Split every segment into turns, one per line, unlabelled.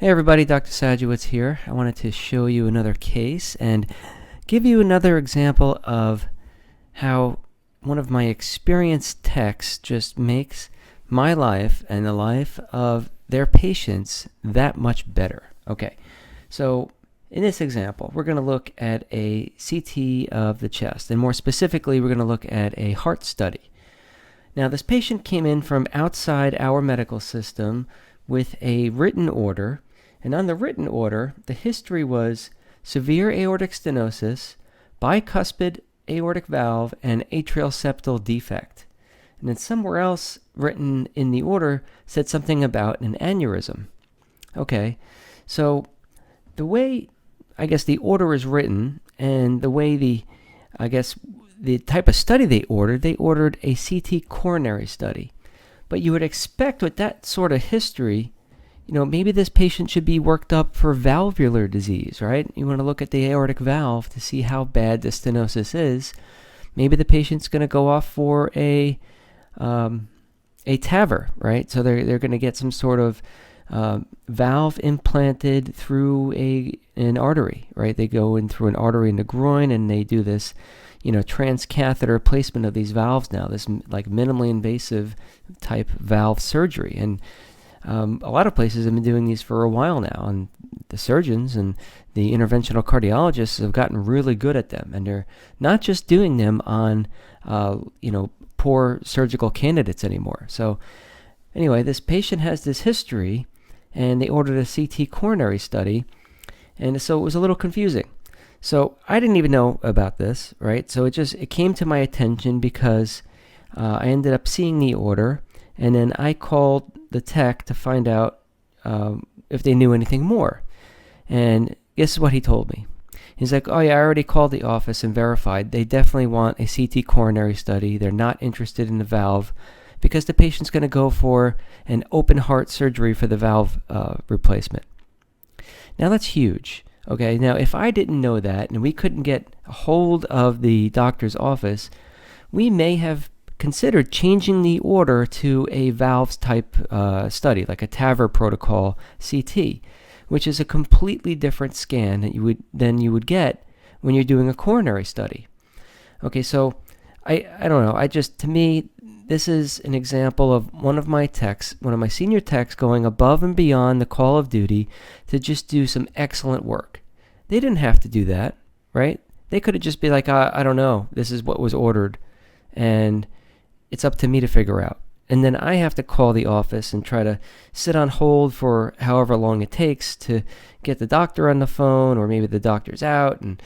Hey everybody, Dr. Sajewicz here. I wanted to show you another case and give you another example of how one of my experienced techs just makes my life and the life of their patients that much better. Okay, so in this example, we're going to look at a CT of the chest, and more specifically, we're going to look at a heart study. Now, this patient came in from outside our medical system with a written order, and on the written order, the history was severe aortic stenosis, bicuspid aortic valve, and atrial septal defect. And then somewhere else written in the order said something about an aneurysm. Okay, so the way, I guess, the order is written and the way the type of study they ordered a CT coronary study. But you would expect with that sort of history, maybe this patient should be worked up for valvular disease, right? You want to look at the aortic valve to see how bad the stenosis is. Maybe the patient's going to go off for a TAVR, right? So they're going to get some sort of valve implanted through an artery, right? They go in through an artery in the groin and they do this, transcatheter placement of these valves now, this like minimally invasive type valve surgery. And a lot of places have been doing these for a while now, and the surgeons and the interventional cardiologists have gotten really good at them, and they're not just doing them on, poor surgical candidates anymore. So anyway, this patient has this history, and they ordered a CT coronary study, and so it was a little confusing. So I didn't even know about this, right? So it came to my attention because I ended up seeing the order, and then I called the tech to find out if they knew anything more. And guess what he told me? He's like, oh yeah, I already called the office and verified. They definitely want a CT coronary study. They're not interested in the valve because the patient's going to go for an open heart surgery for the valve replacement. Now that's huge. Okay, now if I didn't know that and we couldn't get a hold of the doctor's office, we may have considered changing the order to a valves type study, like a TAVR protocol CT, which is a completely different scan than you would get when you're doing a coronary study. Okay, so I don't know. To me, this is an example of one of my senior techs going above and beyond the call of duty to just do some excellent work. They didn't have to do that, right? They could have just been like, I don't know, this is what was ordered, and it's up to me to figure out. And then I have to call the office and try to sit on hold for however long it takes to get the doctor on the phone, or maybe the doctor's out, and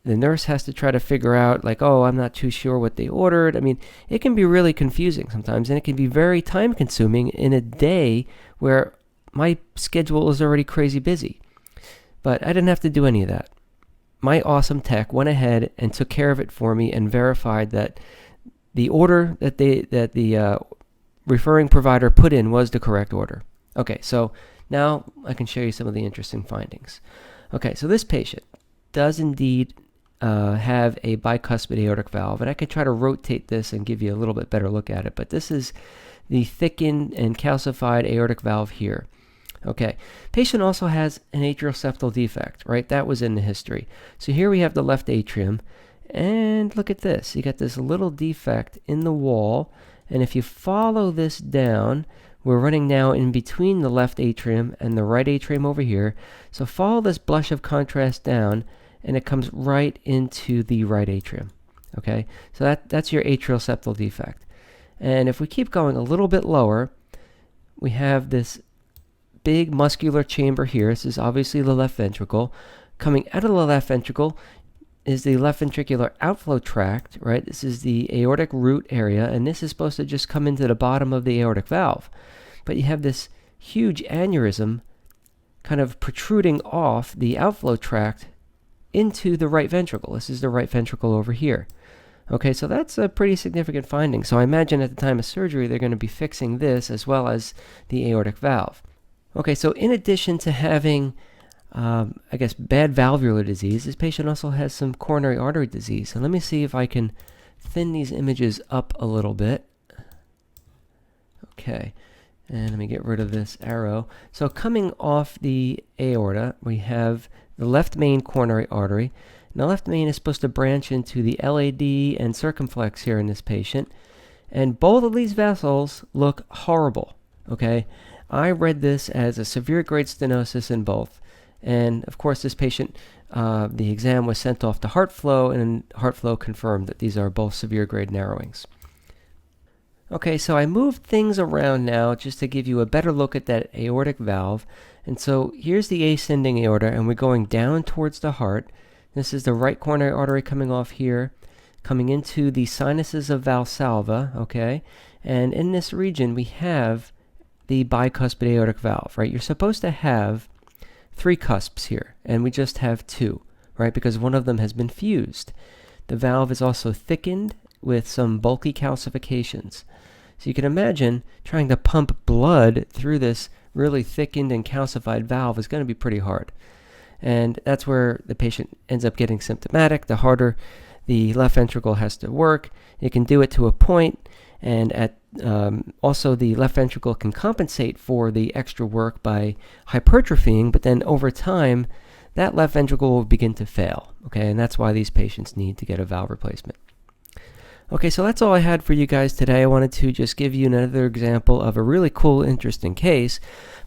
the nurse has to try to figure out, like, oh, I'm not too sure what they ordered. I mean, it can be really confusing sometimes, and it can be very time-consuming in a day where my schedule is already crazy busy. But I didn't have to do any of that. My awesome tech went ahead and took care of it for me and verified that the order that the referring provider put in was the correct order. Okay, so now I can show you some of the interesting findings. Okay, so this patient does indeed have a bicuspid aortic valve, and I could try to rotate this and give you a little bit better look at it, but this is the thickened and calcified aortic valve here. Okay, patient also has an atrial septal defect, right? That was in the history. So here we have the left atrium, and look at this. You got this little defect in the wall, and if you follow this down, we're running now in between the left atrium and the right atrium over here. So follow this blush of contrast down, and it comes right into the right atrium. Okay, so that's your atrial septal defect. And if we keep going a little bit lower, we have this big muscular chamber here. This is obviously the left ventricle. Coming out of the left ventricle is the left ventricular outflow tract, right? This is the aortic root area, and this is supposed to just come into the bottom of the aortic valve. But you have this huge aneurysm kind of protruding off the outflow tract into the right ventricle. This is the right ventricle over here. Okay, so that's a pretty significant finding. So I imagine at the time of surgery, they're going to be fixing this as well as the aortic valve. Okay, so in addition to having bad valvular disease, this patient also has some coronary artery disease. So let me see if I can thin these images up a little bit. Okay, And let me get rid of this arrow. So coming off the aorta, we have the left main coronary artery. And the left main is supposed to branch into the LAD and circumflex here in this patient. And both of these vessels look horrible, okay? I read this as a severe grade stenosis in both. And of course, this patient, the exam was sent off to heart flow, and heart flow confirmed that these are both severe grade narrowings. Okay, so I moved things around now just to give you a better look at that aortic valve. And so here's the ascending aorta, and we're going down towards the heart. This is the right coronary artery coming off here, coming into the sinuses of Valsalva, okay? And in this region, we have the bicuspid aortic valve, right? You're supposed to have 3 cusps here, and we just have 2, right? Because one of them has been fused. The valve is also thickened with some bulky calcifications. So you can imagine trying to pump blood through this really thickened and calcified valve is going to be pretty hard. And that's where the patient ends up getting symptomatic. The harder the left ventricle has to work, it can do it to a point, and also the left ventricle can compensate for the extra work by hypertrophying, but then over time, that left ventricle will begin to fail, okay? And that's why these patients need to get a valve replacement. Okay, so that's all I had for you guys today. I wanted to just give you another example of a really cool, interesting case,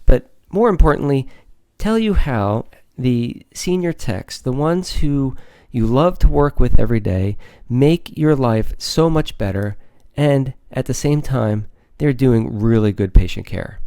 but more importantly, tell you how the senior techs, the ones who you love to work with every day, make your life so much better, and at the same time, they're doing really good patient care.